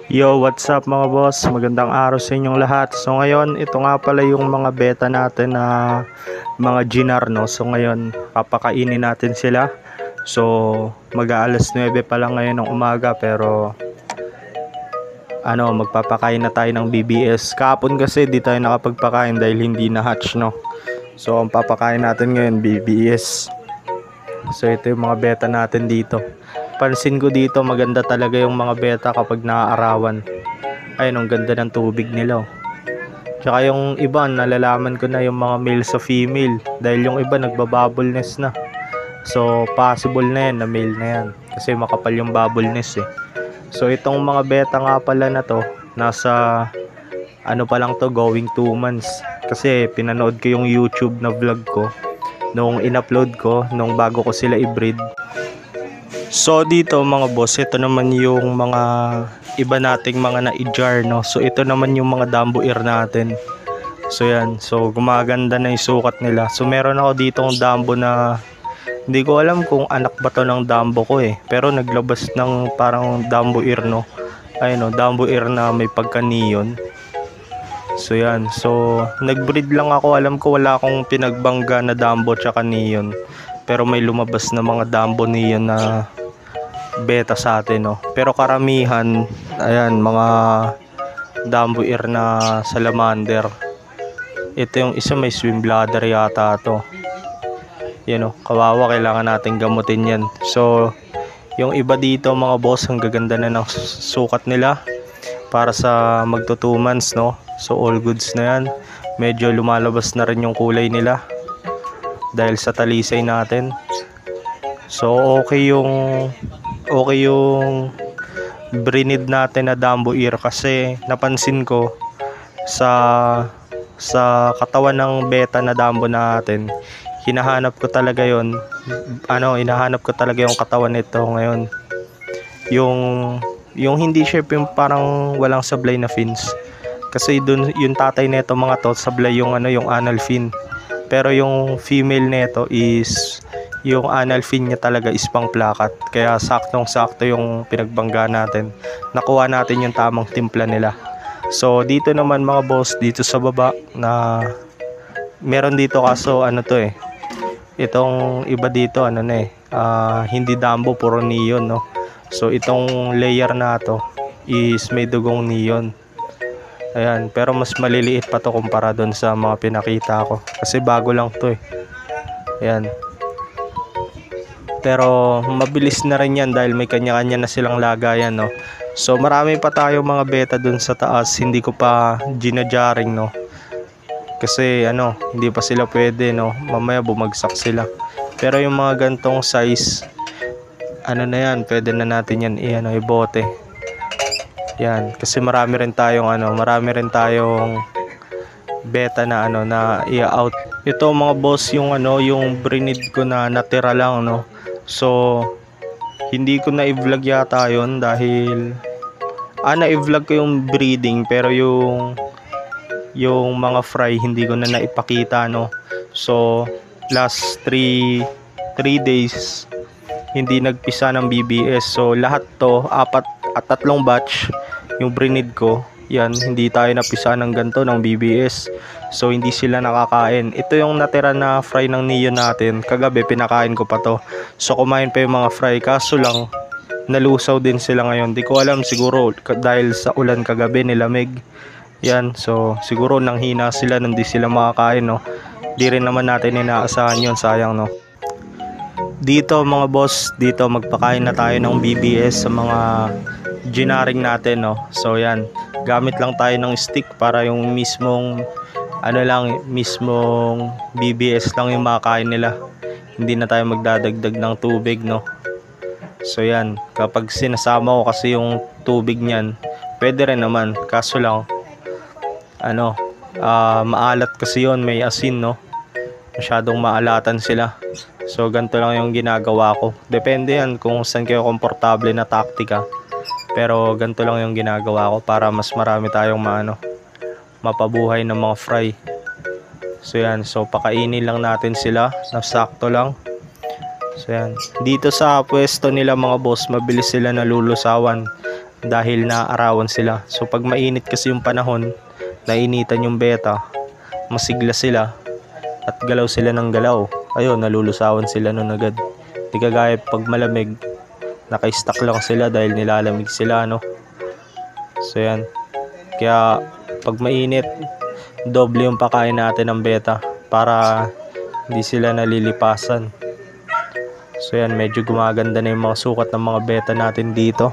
Yo, what's up mga boss? Magandang araw sa inyong lahat. So ngayon, ito nga pala yung mga beta natin na mga Ginar, no? So ngayon, papakainin natin sila. So mag-aalas 9 pa lang ngayon ng umaga pero magpapakain na tayo ng BBS. Kahapon kasi di tayo nakapagpakain dahil hindi na hatch, no? So ang papakain natin ngayon BBS. So ito yung mga beta natin dito. Pansin ko dito maganda talaga yung mga beta kapag naaarawan. Ayun, ang ganda ng tubig nila. Tsaka yung iba, nalalaman ko na yung mga male sa female. Dahil yung iba nagbabubble nest na. So possible na yan na male na yan. Kasi makapal yung bubble nest eh. So itong mga beta nga pala na to, nasa pa lang to, going 2 months. Kasi pinanood ko yung YouTube na vlog ko nung in-upload ko, nung bago ko sila i-breed. So dito mga boss, ito naman yung mga iba nating mga na-i-jar, no? So ito naman yung mga Dumbo ear natin. So yan, so gumaganda na yung sukat nila. So meron ako ditong Dumbo na hindi ko alam kung anak ba to ng Dumbo ko eh. Pero naglabas ng parang Dumbo ear, no? Ayun, no, Dumbo ear na may pagka-neon. So yan, so nag-breed lang ako. Alam ko wala akong pinagbangga na Dumbo tsaka neon. Pero may lumabas na mga Dumbo neon na beta sa atin, no? Pero karamihan, ayan, mga Dumbo ear na salamander. Ito yung isa, may swim bladder yata to. Yan, no? Kawawa, kailangan natin gamutin yan. So yung iba dito mga boss, ang gaganda na ng sukat nila para sa magto 2 months, no? So all goods na yan. Medyo lumalabas na rin yung kulay nila dahil sa talisay natin. So okay yung breed natin na Dumbo ear kasi napansin ko sa katawan ng beta na Dumbo natin, hinahanap ko talaga yon, hinahanap ko talaga yung katawan nito ngayon, yung hindi siya yung parang walang sablay na fins. Kasi dun yung tatay nito mga to, sablay yung yung anal fin, pero yung female nito is yung anal fin niya talaga is pang plakat. Kaya saktong sakto yung pinagbangga natin, nakuha natin yung tamang timpla nila. So dito naman mga boss, dito sa baba na meron dito, kaso to itong iba dito hindi Dumbo, puro neon, no? So itong layer na to is may dugong neon. Ayan, pero mas maliliit pa to kumpara doon sa mga pinakita ko kasi bago lang to eh. Ayan, pero mabilis na rin yan dahil may kanya-kanya na silang lagayan, no? So marami pa tayo mga beta dun sa taas, hindi ko pa ginajaring, no? Kasi hindi pa sila pwede, no? Mamaya bumagsak sila. Pero yung mga gantong size, na yan, pwede na natin yan ibote. Yan, kasi marami rin tayong beta na na i-out. Ito mga boss, yung yung breed ko na natira lang, no? So hindi ko na i-vlog yata yon dahil na-i-vlog ko yung breeding, pero yung mga fry hindi ko na naipakita, no? So last 3 days hindi nagpisa ng BBS. So lahat to, 3 batch yung breed ko, yan, hindi tayo napisa ng ganto ng BBS. So hindi sila nakakain. Ito yung natira na fry ng neon natin, kagabi pinakain ko pa to. So kumain pa yung mga fry, kaso lang nalusaw din sila ngayon. Di ko alam, siguro dahil sa ulan kagabi, nilamig. Yan, so siguro nang hina sila, hindi sila makakain, no? Di rin naman natin inaasahan yon, sayang, no? Dito mga boss, dito magpakain na tayo ng BBS sa mga ginaring natin, no? So yan, gamit lang tayo ng stick para yung mismong mismong BBS lang yung makakain nila. Hindi na tayo magdadagdag ng tubig, no? So yan, kapag sinasama ko kasi yung tubig niyan, pwede rin naman, kaso lang maalat kasi yon, may asin, no? Masyadong maalatan sila. So ganito lang yung ginagawa ko. Depende yan kung saan kayo komportable na taktika. Pero ganito lang yung ginagawa ko para mas marami tayong mapabuhay ng mga fry. So yan, so pakainin lang natin sila na sakto lang. So yan, dito sa pwesto nila mga boss, mabilis sila nalulusawan dahil naaarawan sila. So pag mainit kasi yung panahon, nainitan yung beta, masigla sila at galaw sila ng galaw. Ayun, nalulusawan sila nun agad. Di kagaya pag malamig, naka-stack lang sila dahil nilalamig sila, no? So yan. Kaya pag mainit, doble yung pakain natin ng beta para hindi sila nalilipasan. So yan, medyo gumaganda na yung mga sukat ng mga beta natin dito.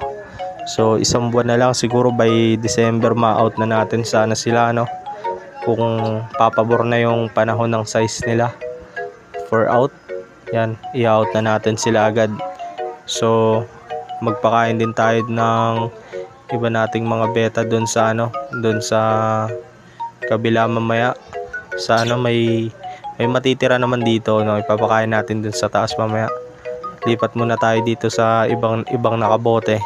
So isang buwan na lang, siguro by December ma-out na natin sana sila, no? Kung papabor na yung panahon ng size nila for out, yan, i-out na natin sila agad. So magpakain din tayo ng iba nating mga beta doon sa doon sa kabila mamaya. Sa may matitira naman dito, no? Ipapakain natin doon sa taas mamaya. Lipat muna tayo dito sa ibang nakabote.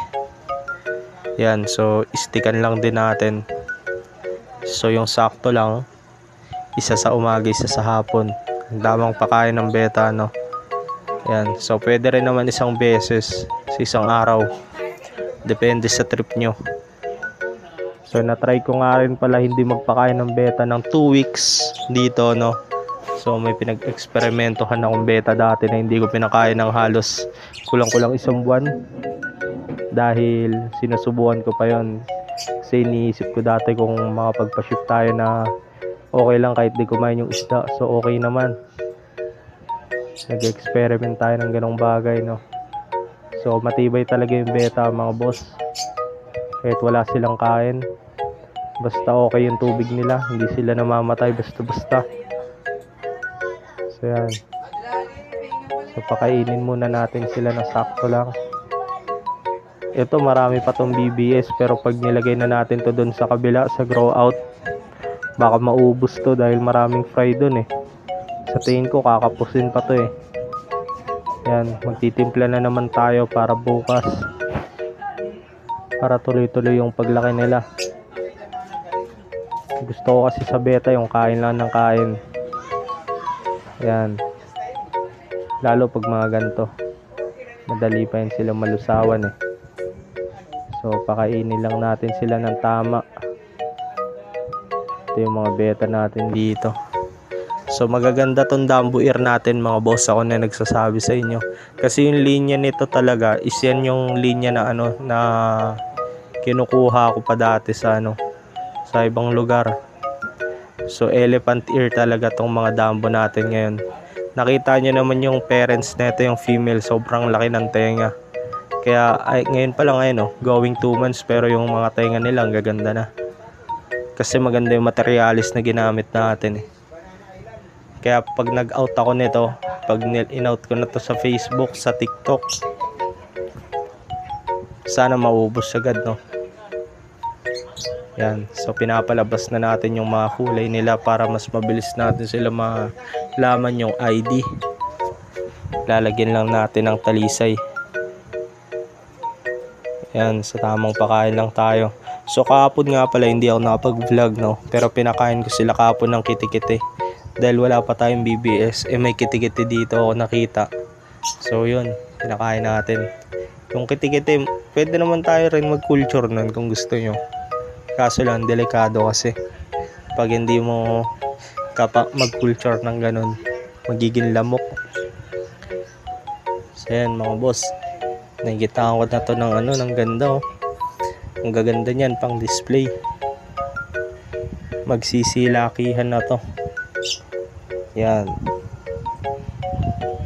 Yan, so istikan lang din natin. So yung sakto lang, isa sa umaga, isa sa hapon. Ang damang pakain ng beta, no? Yan, so pwede rin naman isang beses sa isang araw. Depende sa trip nyo. So na-try ko nga rin pala hindi magpakain ng beta ng 2 weeks dito, no? So may pinag-eksperimentohan akong beta dati na hindi ko pinakain ng halos kulang-kulang isang buwan. Dahil sinusubukan ko pa yon. Kasi iniisip ko dati kung makapagpa-ship tayo na okay lang kahit di kumain yung isda. So okay naman. Nag-experiment tayo ng ganong bagay, no? So matibay talaga yung beta, mga boss. Kahit wala silang kain, basta okay yung tubig nila, hindi sila namamatay basta-basta. So yan. So pakainin muna natin sila na sakto lang. Ito marami pa tong BBS, pero pag nilagay na natin to dun sa kabila sa grow out, baka maubos to dahil maraming fry dun eh. Sa tingin ko kakapusin pa to eh. Yan, magtitimpla na naman tayo para bukas, para tuloy-tuloy yung paglaki nila. Gusto ko kasi sa beta yung kain lang ng kain. Yan, lalo pag mga ganito, madali pa yun silang malusawan eh. So pakainin lang natin sila ng tama. Ito yung mga beta natin dito. So magaganda tong Dambu Ear natin, mga boss, ako na nagsasabi sa inyo. Kasi yung linya nito talaga is yan yung linya na na kinukuha ko pa dati sa sa ibang lugar. So elephant ear talaga tong mga Dambu natin ngayon. Nakita nyo naman yung parents nito, yung female, sobrang laki ng tenga. Kaya ngayon pa lang going 2 months, pero yung mga tenga nila ang gaganda na. Kasi maganda yung materialis na ginamit natin eh. Kaya pag nag-out ako nito, pag in-out ko na to sa Facebook, sa TikTok, sana maubos agad, no? Yan, so pinapalabas na natin yung mga kulay nila para mas mabilis natin sila malaman yung ID. Lalagyan lang natin ng talisay. Yan, sa tamang pakain lang tayo. So kahapon nga pala hindi ako nakapag-vlog, no? Pero pinakain ko sila kahapon ng kitikite. Dahil wala pa tayong BBS, may kitikite dito ako nakita. So yun, pinakain natin. Yung kitikite, pwede naman tayo rin mag-culture nun kung gusto nyo. Kaso lang, delikado kasi. Pag hindi mo mag-culture ng ganun, magiging lamok. So yan, mga boss. Nakikita ko na to ng ganda, oh. Ang gaganda niyan pang display. Magsisilakihan na to. Yan.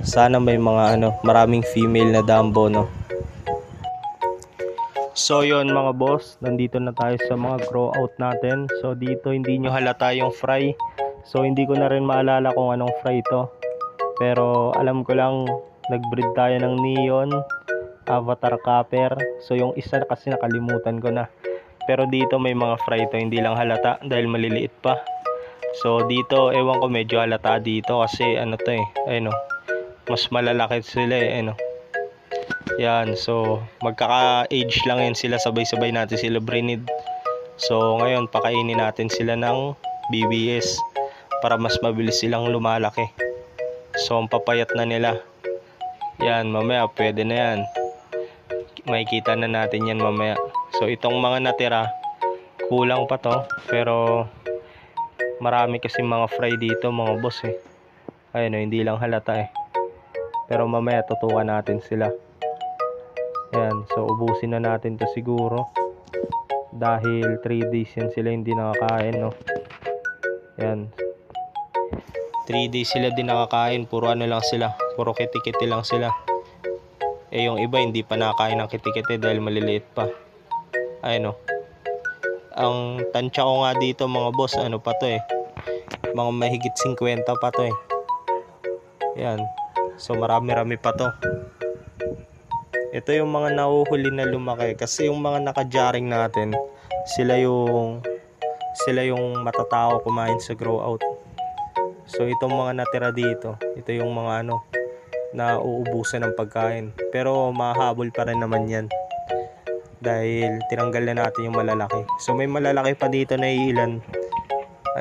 Sana may mga maraming female na Dambu, no. So yon, mga boss, nandito na tayo sa mga grow out natin. So dito hindi nyo halata yung fry. So hindi ko na rin maalala kung anong fry to. Pero alam ko lang nag-breed tayo ng neon, avatar copper. So yung isa kasi nakalimutan ko na. Pero dito may mga fry to, hindi lang halata dahil maliliit pa. So dito ewan ko, medyo halata dito kasi to eh, mas malalaki sila eh, Yan, so magkaka-age lang yan sila, sabay-sabay natin sila brinid. So ngayon pakainin natin sila ng BBS para mas mabilis silang lumalaki. So ang papayat na nila. Yan, mamaya pwede na yan. Makikita na natin yan mamaya. So itong mga natira, kulang pa to, pero marami kasi mga fry dito mga boss eh. Ayun, hindi lang halata eh. Pero mamaya tutukan natin sila. Ayan, so ubusin na natin to siguro. Dahil 3 days yan sila hindi nakakain, no. Ayan. 3 days sila din nakakain, puro ano lang sila, puro kiti-kiti lang sila. Eh yung iba hindi pa nakakain ng kiti-kiti dahil maliliit pa. Ayun, no. Ang tansya ko nga dito mga boss, ano pa to eh, mga mahigit 50 pa to eh. Yan, so marami-rami pa to. Ito yung mga nahuhuli na lumaki, kasi yung mga nakajaring natin, sila yung matatao kumain sa grow out. So itong mga natira dito, ito yung mga ano na uubusan ng pagkain, pero mahabol pa rin naman yan dahil tinanggal na natin yung malalaki. So may malalaki pa dito na ilan.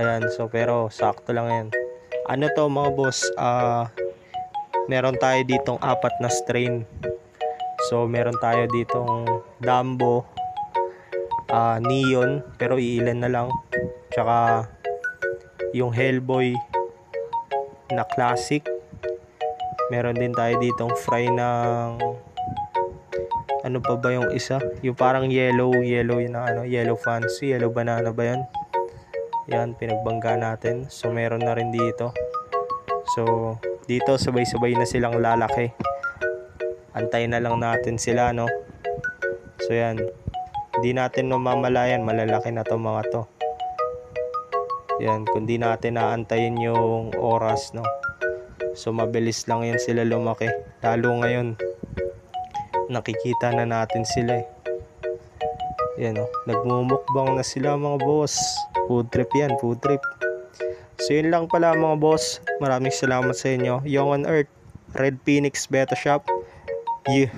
Ayan, so pero sakto lang yan. Ano to mga boss, meron tayo ditong 4 na strain. So meron tayo ditong Dambo, Neon, pero iilan na lang, tsaka yung Hellboy na classic. Meron din tayo ditong fry ng ano pa ba yung isa, yung parang yellow yun na ano, yellow fancy, yellow banana ba yan. Yan, pinagbangga natin. So meron na rin dito. So dito sabay-sabay na silang lalaki. Antayin na lang natin sila, no. So yan, hindi natin mamamalayan, malalaki na to mga to. Yan, kundi natin naantayin yung oras, no. So mabilis lang yan sila lumaki. Lalo ngayon, nakikita na natin sila eh. Yan, no, nagmumukbang na sila mga boss. Food trip yan, food trip. So yun lang pala mga boss. Maraming salamat sa inyo. Young on Earth, Red Phoenix Beta Shop. Yeah.